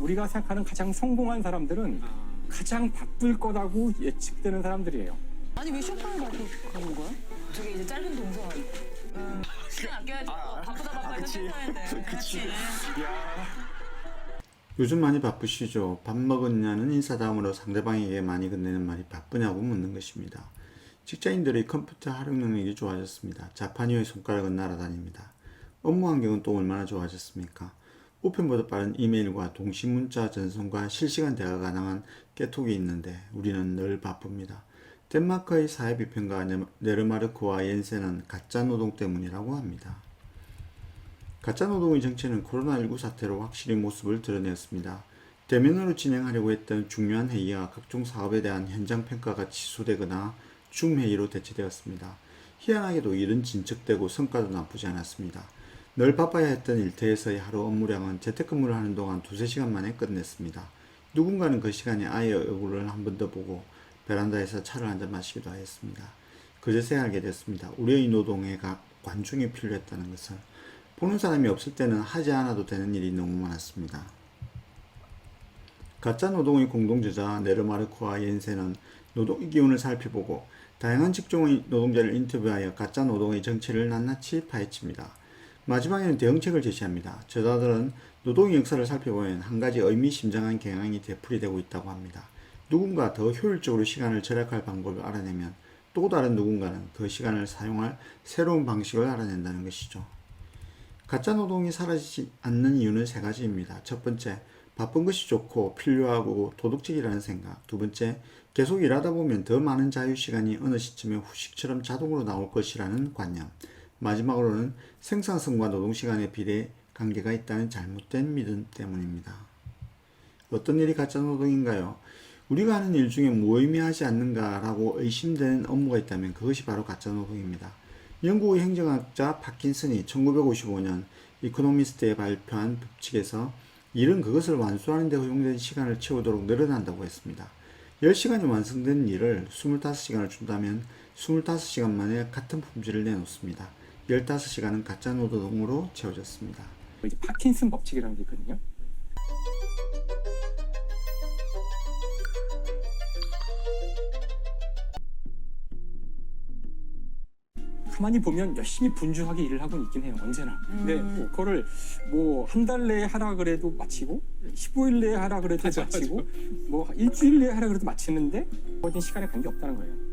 우리가 생각하는 가장 성공한 사람들은 가장 바쁠 거라고 예측되는 사람들이에요. 아니 왜 쇼파를 받고 가는 거야? 저게 이제 짧은 동선. 시간 아껴야죠. 바쁘다 선택하는데. 그치. 요즘 많이 바쁘시죠? 밥 먹었냐는 인사 다음으로 상대방에게 많이 건네는 말이 바쁘냐고 묻는 것입니다. 직장인들의 컴퓨터 활용 능력이 좋아졌습니다. 자판 위의 손가락은 날아다닙니다. 업무 환경은 또 얼마나 좋아졌습니까? 우편보다 빠른 이메일과 동시문자 전송과 실시간 대화가 가능한 깨톡이 있는데 우리는 늘 바쁩니다. 덴마크의 사회비평가 네르마르크와 옌센은 가짜노동 때문이라고 합니다. 가짜노동의 정체는 코로나19 사태로 확실히 모습을 드러냈습니다. 대면으로 진행하려고 했던 중요한 회의와 각종 사업에 대한 현장 평가가 취소되거나 줌회의로 대체되었습니다. 희한하게도 일은 진척되고 성과도 나쁘지 않았습니다. 늘 바빠야 했던 일터에서의 하루 업무량은 재택근무를 하는 동안 2~3시간 만에 끝냈습니다. 누군가는 그 시간에 아이의 얼굴을 한 번 더 보고 베란다에서 차를 한잔 마시기도 하였습니다. 그제서야 알게 됐습니다. 우리의 노동에 관중이 필요했다는 것을. 보는 사람이 없을 때는 하지 않아도 되는 일이 너무 많았습니다. 가짜 노동의 공동저자 네르마르크와 옌센은 노동의 기운을 살펴보고 다양한 직종의 노동자를 인터뷰하여 가짜 노동의 정체를 낱낱이 파헤칩니다. 마지막에는 대응책을 제시합니다. 저자들은 노동의 역사를 살펴보면 한 가지 의미심장한 경향이 되풀이되고 있다고 합니다. 누군가 더 효율적으로 시간을 절약할 방법을 알아내면 또 다른 누군가는 그 시간을 사용할 새로운 방식을 알아낸다는 것이죠. 가짜 노동이 사라지지 않는 이유는 3가지입니다. 첫 번째, 바쁜 것이 좋고 필요하고 도덕적이라는 생각. 두 번째, 계속 일하다 보면 더 많은 자유시간이 어느 시점에 후식처럼 자동으로 나올 것이라는 관념. 마지막으로는 생산성과 노동시간의 비례 관계가 있다는 잘못된 믿음 때문입니다. 어떤 일이 가짜 노동인가요? 우리가 하는 일 중에 무의미하지 않는가라고 의심되는 업무가 있다면 그것이 바로 가짜 노동입니다. 영국의 행정학자 파킨슨이 1955년 이코노미스트에 발표한 법칙에서 일은 그것을 완수하는 데 허용된 시간을 채우도록 늘어난다고 했습니다. 10시간이 완성된 일을 25시간을 준다면 25시간 만에 같은 품질을 내놓습니다. 15시간은 가짜 노동으로 채워졌습니다. 이제 파킨슨 법칙이라는 게 있거든요. 가만히 보면 열심히 분주하게 일을 하고 있긴 해요. 언제나. 근데 뭐 그거를 뭐 한 달 내에 하라 그래도 마치고 15일 내에 하라 그래도 마치고 뭐 일주일 내에 하라 그래도 마치는데 주어진 시간에 관계없다는 거예요.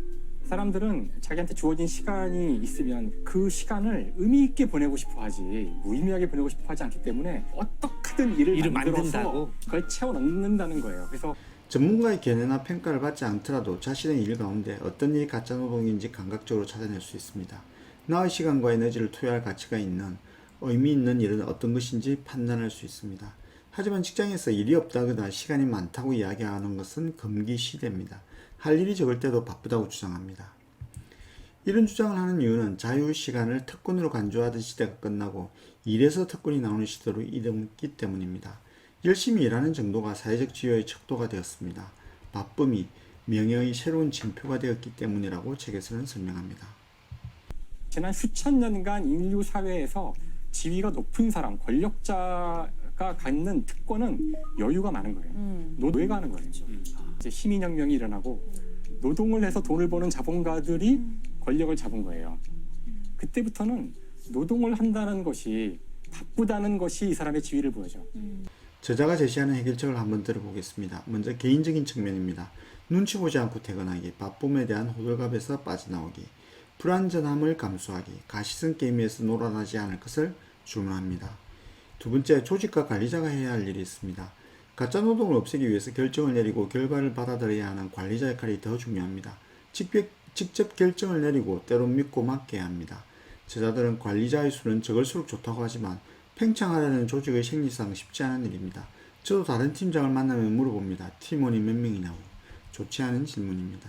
사람들은 자기한테 주어진 시간이 있으면 그 시간을 의미 있게 보내고 싶어 하지 무의미하게 보내고 싶어 하지 않기 때문에 어떻게든 일을 만들어서 그걸 채워 넣는다는 거예요. 그래서 전문가의 견해나 평가를 받지 않더라도 자신의 일 가운데 어떤 일이 가짜 노동인지 감각적으로 찾아낼 수 있습니다. 나의 시간과 에너지를 투여할 가치가 있는 의미 있는 일은 어떤 것인지 판단할 수 있습니다. 하지만 직장에서 일이 없다거나 시간이 많다고 이야기하는 것은 금기시됩니다. 할 일이 적을 때도 바쁘다고 주장합니다. 이런 주장을 하는 이유는 자유시간을 특권으로 간주하던 시대가 끝나고 일에서 특권이 나오는 시대로 이동했기 때문입니다. 열심히 일하는 정도가 사회적 지위의 척도가 되었습니다. 바쁨이 명예의 새로운 징표가 되었기 때문이라고 책에서는 설명합니다. 지난 수천 년간 인류 사회에서 지위가 높은 사람, 권력자가 갖는 특권은 여유가 많은 거예요. 노예가 하는 거예요. 이제 시민혁명이 일어나고 노동을 해서 돈을 버는 자본가들이 권력을 잡은 거예요. 그때부터는 노동을 한다는 것이 바쁘다는 것이 이 사람의 지위를 보여줘. 저자가 제시하는 해결책을 한번 들어보겠습니다. 먼저 개인적인 측면입니다. 눈치 보지 않고 퇴근하기, 바쁨에 대한 호들갑에서 빠져나오기, 불안전함을 감수하기, 가시성 게임에서 놀아나지 않을 것을 주문합니다. 두 번째, 조직과 관리자가 해야 할 일이 있습니다. 가짜 노동을 없애기 위해서 결정을 내리고 결과를 받아들여야 하는 관리자 역할이 더 중요합니다. 직접 결정을 내리고 때론 믿고 맡겨야 합니다. 저자들은 관리자의 수는 적을수록 좋다고 하지만 팽창하려는 조직의 생리상 쉽지 않은 일입니다. 저도 다른 팀장을 만나면 물어봅니다. 팀원이 몇 명이냐고. 좋지 않은 질문입니다.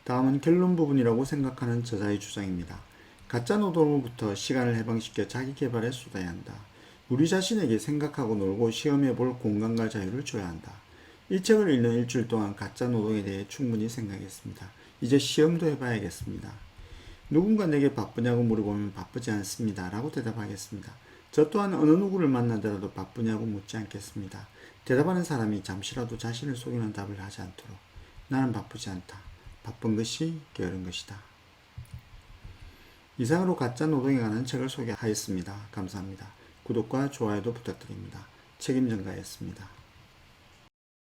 다음은 결론 부분이라고 생각하는 저자의 주장입니다. 가짜 노동으로부터 시간을 해방시켜 자기 개발에 쏟아야 한다. 우리 자신에게 생각하고 놀고 시험해 볼 공간과 자유를 줘야 한다. 이 책을 읽는 일주일 동안 가짜 노동에 대해 충분히 생각했습니다. 이제 시험도 해봐야겠습니다. 누군가 내게 바쁘냐고 물어보면 바쁘지 않습니다 라고 대답하겠습니다. 저 또한 어느 누구를 만나더라도 바쁘냐고 묻지 않겠습니다. 대답하는 사람이 잠시라도 자신을 속이는 답을 하지 않도록 나는 바쁘지 않다. 바쁜 것이 게으른 것이다. 이상으로 가짜 노동에 관한 책을 소개하였습니다. 감사합니다. 구독과 좋아요도 부탁드립니다. 책임전가였습니다.